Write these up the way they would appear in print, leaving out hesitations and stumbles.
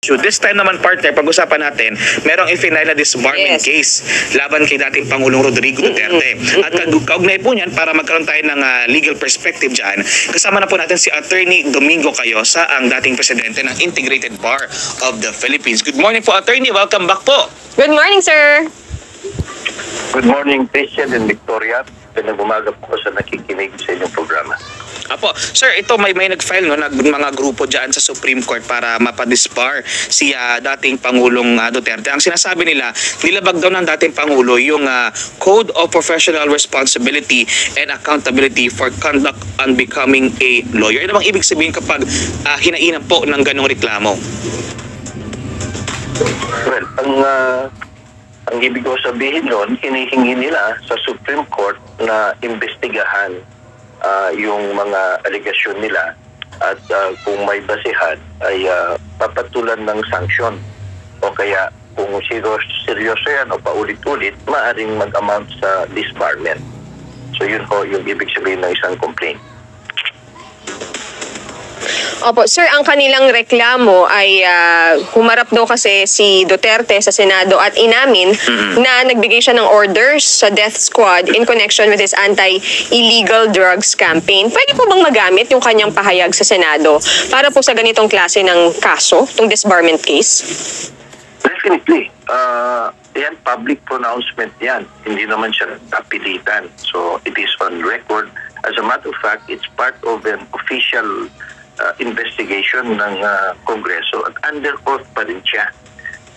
issue. This time naman, partner, pag-usapan natin, merong i-final na disbarment case laban kay dating Pangulong Rodrigo Duterte. At kaugnay po niyan, para magkaroon tayo ng legal perspective dyan, kasama na po natin si Attorney Domingo Cayosa, ang dating presidente ng Integrated Bar of the Philippines. Good morning po, Attorney. Welcome back po. Good morning, sir. Good morning, Christian and Victoria. Pinag-umaga po sa nakikinig sa inyong programa. Apo, sir, ito may nag-file mga grupo diyan sa Supreme Court para mapadisbar si dating Pangulong Duterte. Ang sinasabi nila, nilabag daw ng dating Pangulo yung Code of Professional Responsibility and Accountability for Conduct on Becoming a Lawyer. Ano bang ibig sabihin kapag hinainan po ng ganong reklamo? Well, ang ibig ko sabihin nun, hinihingi nila sa Supreme Court na imbestigahan yung mga aligasyon nila at kung may basihan ay papatulan ng sanksyon. O kaya kung seryoso yan o paulit-ulit, maaaring mag-amount sa disbarment. So yun ho yung ibig sabihin ng isang complaint. Opo, sir, ang kanilang reklamo ay humarap daw kasi si Duterte sa Senado at inamin na nagbigay siya ng orders sa death squad in connection with his anti-illegal drugs campaign. Pwede po bang magamit yung kanyang pahayag sa Senado para po sa ganitong klase ng kaso, itong disbarment case? Definitely. Yan, public pronouncement yan. Hindi naman siya napilitan. So it is on record. As a matter of fact, it's part of an official investigation ng Kongreso at under oath pa rin siya.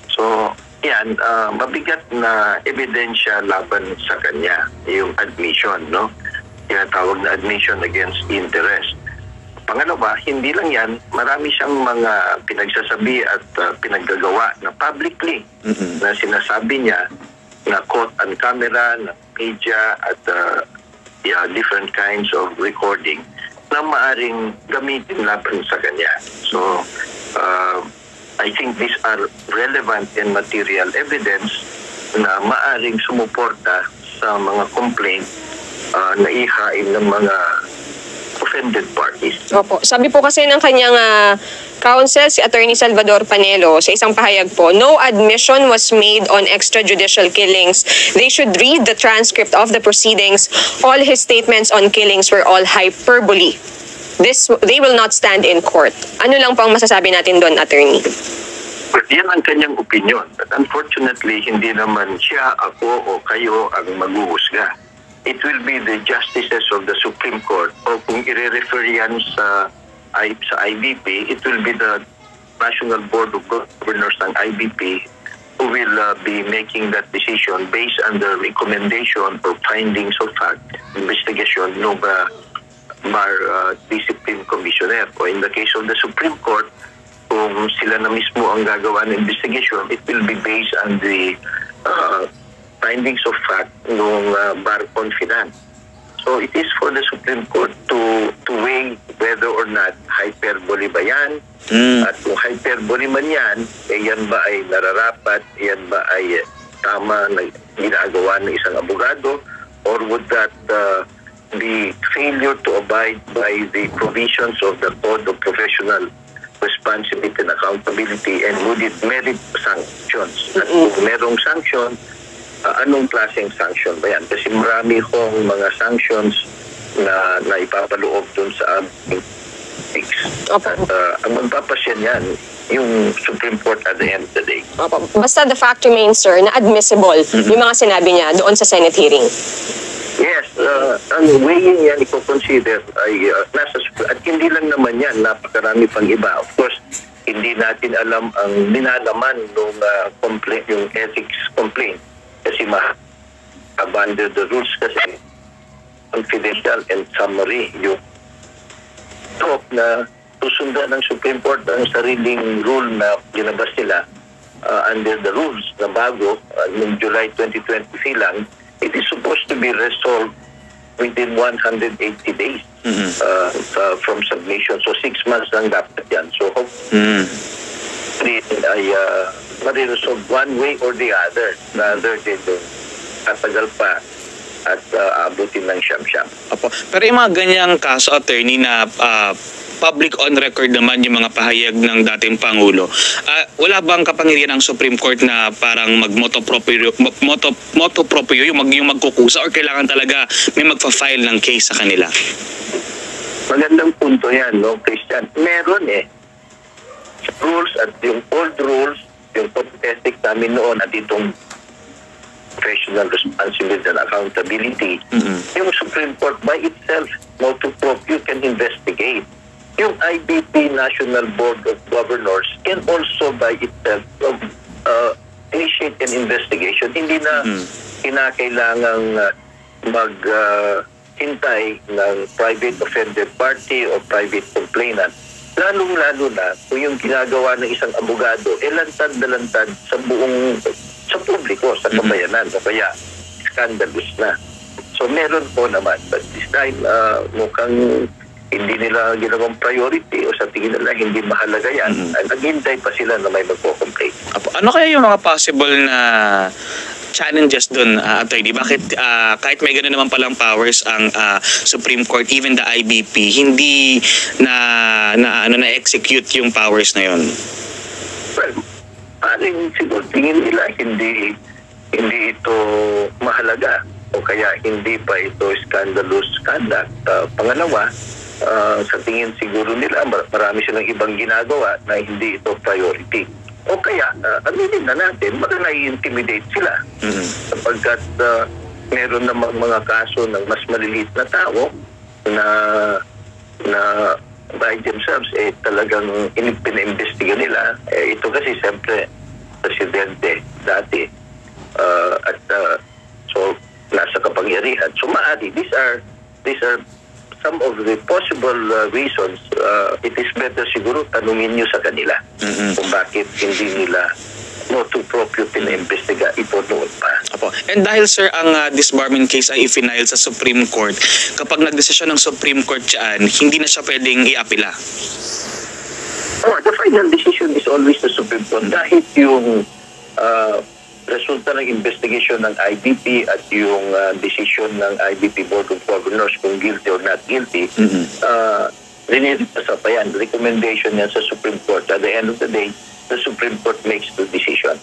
So, yan, mabigat na ebidensya laban sa kanya, yung admission, no? Tinatawag na admission against interest. Pangalawa, hindi lang yan, marami siyang mga pinagsasabi at pinaggagawa na publicly na sinasabi niya na caught on camera, na media at different kinds of recording na maaring gamitin laban sa kanya. So, I think these are relevant and material evidence na maaring sumuporta sa mga complaint na ihain ng mga offended parties. Opo. Sabi po kasi ng kanyang counsel, si Attorney Salvador Panelo, sa isang pahayag po, no admission was made on extrajudicial killings. They should read the transcript of the proceedings. All his statements on killings were all hyperbole. They will not stand in court. Ano lang po ang masasabi natin doon, Attorney? But yan ang kanyang opinion. But unfortunately, hindi naman siya, ako o kayo ang maghuhusga. It will be the justices of the Supreme Court o kung i-refer yan sa IBP, it will be the National Board of Governors ng IBP who will be making that decision based on the recommendation or findings of fact, investigation ng Bar Discipline Commissioner. O in the case of the Supreme Court, kung sila na mismo ang gagawa ng investigation, it will be based on the findings of fact ng Bar Confidant. So it is for the Supreme Court to weigh whether or not hyperbole ba yan. At kung hyperbole man yan, yan ba ay nararapat, yan ba ay tama na ginagawa ng isang abogado, or would that be failure to abide by the provisions of the Code of Professional Responsibility and Accountability, and would it merit sanctions? At kung merong sanction, anong klaseng sanction ba yan? Kasi marami kong mga sanctions na ipapaloob dun sa aming fix. At ang magpapasyan yan, yung Supreme Court at the end of the day. Basta the fact remains, sir, na admissible yung mga sinabi niya doon sa Senate hearing. Yes, ang weighing yan i-consider ay at hindi lang naman yan, napakarami pang iba. Of course, hindi natin alam ang minalaman ng complaint, yung ethics complaint. Kasi under the rules kasi confidential and summary yung talk na susundan ng Supreme Court ang sariling rule na ginabas nila under the rules na bago noong July 2020 lang. It is supposed to be resolved within 180 days from submission. So 6 months lang dapat yan. So hopefully ay mariresolve one way or the other rather than tatagal pa at abutin ng siyam-siyam. Opo. Pero yung mga ganyang kaso, attorney, na public on record naman yung mga pahayag ng dating Pangulo. Wala bang kapangyarihan ng Supreme Court na parang mag-moto proprio yung magkukusa, or kailangan talaga may magpa-file ng case sa kanila? Magandang punto yan, no, Christian. Meron rules at yung old rules, yung code of ethics namin noon at itong professional responsibility and accountability, yung Supreme Court by itself, motu proprio, can investigate. Yung IBP National Board of Governors can also by itself initiate an investigation. Hindi na kinakailangang maghintay ng private offender party o private complainant. Lalong-lalo na kung yung ginagawa ng isang abogado, lantad na lantad sa publiko, sa kabayanan. O kaya, scandalous na. So, meron po naman. But this time, mukhang hindi nila ginawang priority o sa tingin nila hindi mahalaga yan. Naghintay pa sila na may magpo-complain. Ano kaya yung mga possible na challenges doon, attorney? Bakit kahit may gano'n naman palang powers ang Supreme Court, even the IBP, hindi na-execute yung powers na yun? Well, siguro tingin nila hindi ito mahalaga o kaya hindi pa ito scandalous conduct. Pangalawa, sa tingin siguro nila marami silang ibang ginagawa na hindi ito priority. O kaya, aminin na natin, baka nai-intimidate sila. Sapagkat meron namang mga kaso ng mas maliliit na tao na by themselves, talagang pina-imbestiga nila. Ito kasi siyempre, presidente dati. So, nasa kapangyarihan. So, maaari, these are some of the possible reasons. It is better siguro tanungin nyo sa kanila kung bakit hindi nila motu proprio pina-imbestiga ito noon pa. Apo. And dahil, sir, ang disbarment case ay i-final sa Supreme Court, kapag nagdesisyon ng Supreme Court dyan, hindi na siya pwedeng i-apila? The final decision is always the Supreme Court. Dahil yung resulta ng investigation ng IBP at yung decision ng IBP Board of Governors kung guilty or not guilty, riniripasa pa yan. Recommendation yan sa Supreme Court. At the end of the day, the Supreme Court makes the decision.